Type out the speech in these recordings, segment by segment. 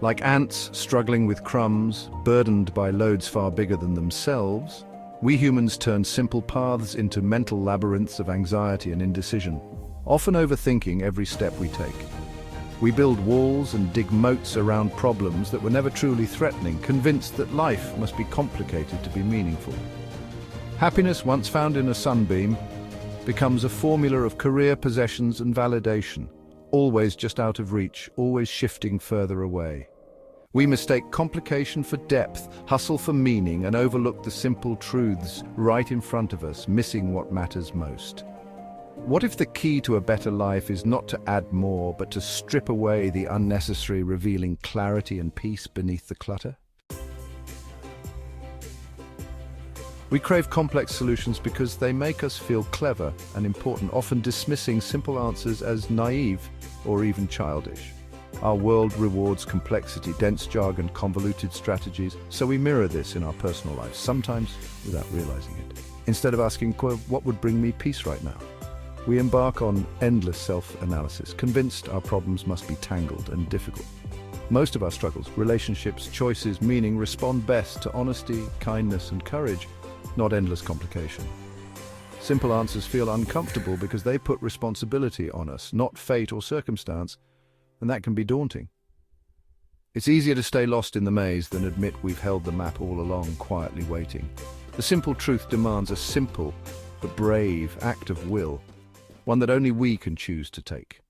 Like ants struggling with crumbs, burdened by loads far bigger than themselves, we humans turn simple paths into mental labyrinths of anxiety and indecision, often overthinking every step we take. We build walls and dig moats around problems that were never truly threatening, convinced that life must be complicated to be meaningful. Happiness, once found in a sunbeam, becomes a formula of career, possessions, and validation, always just out of reach, always shifting further away. We mistake complication for depth, hustle for meaning, and overlook the simple truths right in front of us, missing what matters most. What if the key to a better life is not to add more, but to strip away the unnecessary, revealing clarity and peace beneath the clutter? We crave complex solutions because they make us feel clever and important, often dismissing simple answers as naive or even childish. Our world rewards complexity, dense jargon, convoluted strategies, so we mirror this in our personal lives, sometimes without realizing it. Instead of asking, what would bring me peace right now? We embark on endless self-analysis, convinced our problems must be tangled and difficult. Most of our struggles, relationships, choices, meaning, respond best to honesty, kindness, and courage, not endless complication. Simple answers feel uncomfortable because they put responsibility on us, not fate or circumstance, and that can be daunting. It's easier to stay lost in the maze than admit we've held the map all along, quietly waiting. The simple truth demands a simple but brave act of will, one that only we can choose to take.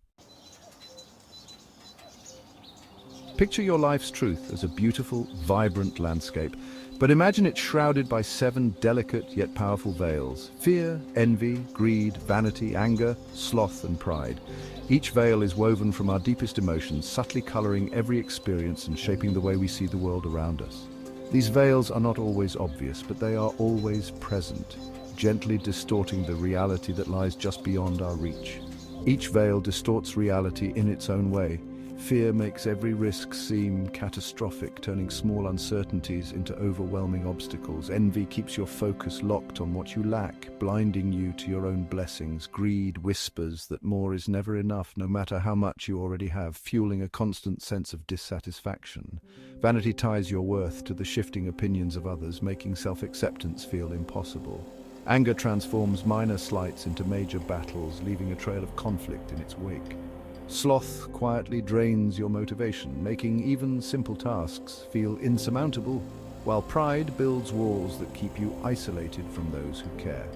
Picture your life's truth as a beautiful, vibrant landscape, but imagine it shrouded by 7 delicate yet powerful veils: fear, envy, greed, vanity, anger, sloth, and pride. Each veil is woven from our deepest emotions, subtly coloring every experience and shaping the way we see the world around us. These veils are not always obvious, but they are always present, gently distorting the reality that lies just beyond our reach. Each veil distorts reality in its own way. Fear makes every risk seem catastrophic, turning small uncertainties into overwhelming obstacles. Envy keeps your focus locked on what you lack, blinding you to your own blessings. Greed whispers that more is never enough, no matter how much you already have, fueling a constant sense of dissatisfaction. Vanity ties your worth to the shifting opinions of others, making self-acceptance feel impossible. Anger transforms minor slights into major battles, leaving a trail of conflict in its wake. Sloth quietly drains your motivation, making even simple tasks feel insurmountable, while pride builds walls that keep you isolated from those who care.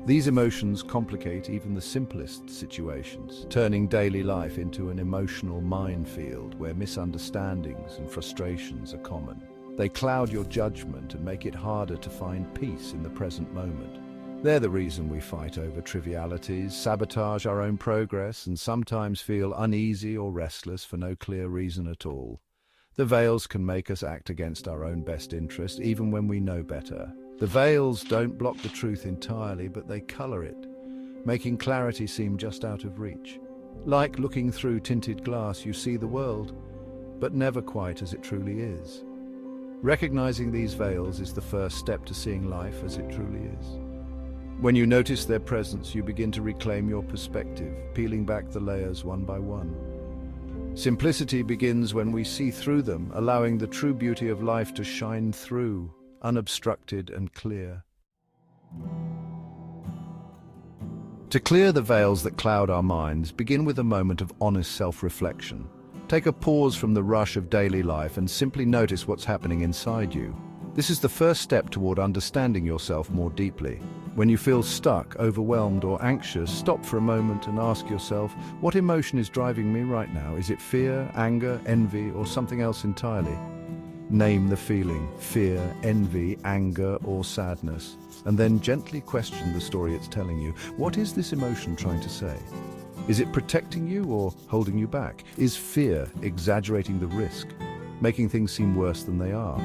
These emotions complicate even the simplest situations, turning daily life into an emotional minefield where misunderstandings and frustrations are common. They cloud your judgment and make it harder to find peace in the present moment. They're the reason we fight over trivialities, sabotage our own progress, and sometimes feel uneasy or restless for no clear reason at all. The veils can make us act against our own best interest, even when we know better. The veils don't block the truth entirely, but they color it, making clarity seem just out of reach. Like looking through tinted glass, you see the world, but never quite as it truly is. Recognizing these veils is the first step to seeing life as it truly is. When you notice their presence, you begin to reclaim your perspective, peeling back the layers one by one. Simplicity begins when we see through them, allowing the true beauty of life to shine through, unobstructed and clear. To clear the veils that cloud our minds, begin with a moment of honest self-reflection. Take a pause from the rush of daily life and simply notice what's happening inside you. This is the first step toward understanding yourself more deeply. When you feel stuck, overwhelmed, or anxious, stop for a moment and ask yourself, what emotion is driving me right now? Is it fear, anger, envy, or something else entirely? Name the feeling: fear, envy, anger, or sadness, and then gently question the story it's telling you. What is this emotion trying to say? Is it protecting you or holding you back? Is fear exaggerating the risk, making things seem worse than they are?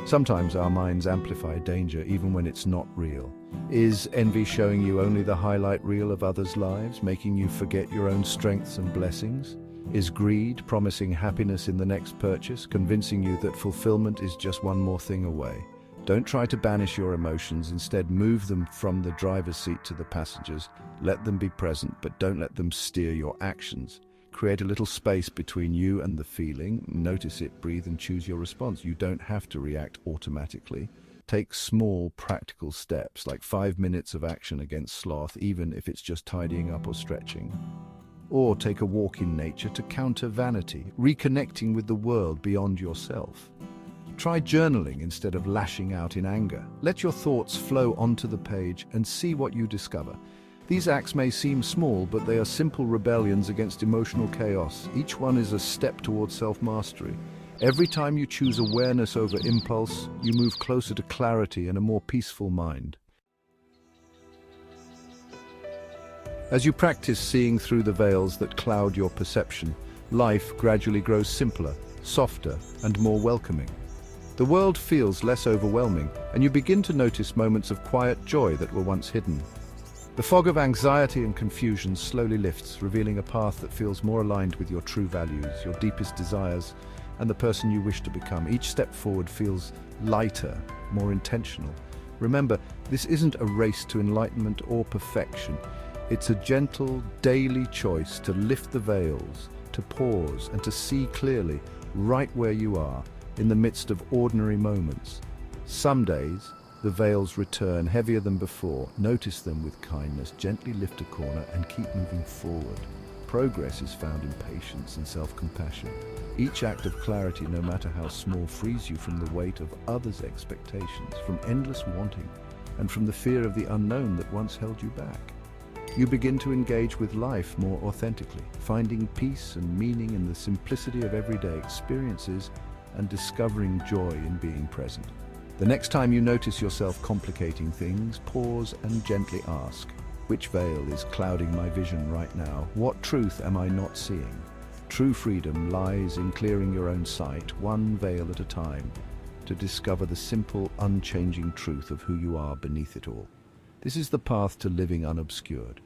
Sometimes our minds amplify danger even when it's not real. Is envy showing you only the highlight reel of others' lives, making you forget your own strengths and blessings? Is greed promising happiness in the next purchase, convincing you that fulfillment is just one more thing away? Don't try to banish your emotions, instead move them from the driver's seat to the passengers. Let them be present, but don't let them steer your actions. Create a little space between you and the feeling. Notice it, breathe, and choose your response. You don't have to react automatically. Take small, practical steps, like 5 minutes of action against sloth, even if it's just tidying up or stretching. Or take a walk in nature to counter vanity, reconnecting with the world beyond yourself. Try journaling instead of lashing out in anger. Let your thoughts flow onto the page and see what you discover. These acts may seem small, but they are simple rebellions against emotional chaos. Each one is a step towards self-mastery. Every time you choose awareness over impulse, you move closer to clarity and a more peaceful mind. As you practice seeing through the veils that cloud your perception, life gradually grows simpler, softer, and more welcoming. The world feels less overwhelming, and you begin to notice moments of quiet joy that were once hidden. The fog of anxiety and confusion slowly lifts, revealing a path that feels more aligned with your true values, your deepest desires, and the person you wish to become. Each step forward feels lighter, more intentional. Remember, this isn't a race to enlightenment or perfection. It's a gentle, daily choice to lift the veils, to pause, and to see clearly, right where you are, in the midst of ordinary moments. Some days, the veils return heavier than before. Notice them with kindness, gently lift a corner and keep moving forward. Progress is found in patience and self-compassion. Each act of clarity, no matter how small, frees you from the weight of others' expectations, from endless wanting, and from the fear of the unknown that once held you back. You begin to engage with life more authentically, finding peace and meaning in the simplicity of everyday experiences and discovering joy in being present. The next time you notice yourself complicating things, pause and gently ask, which veil is clouding my vision right now? What truth am I not seeing? True freedom lies in clearing your own sight, one veil at a time, to discover the simple, unchanging truth of who you are beneath it all. This is the path to living unobscured,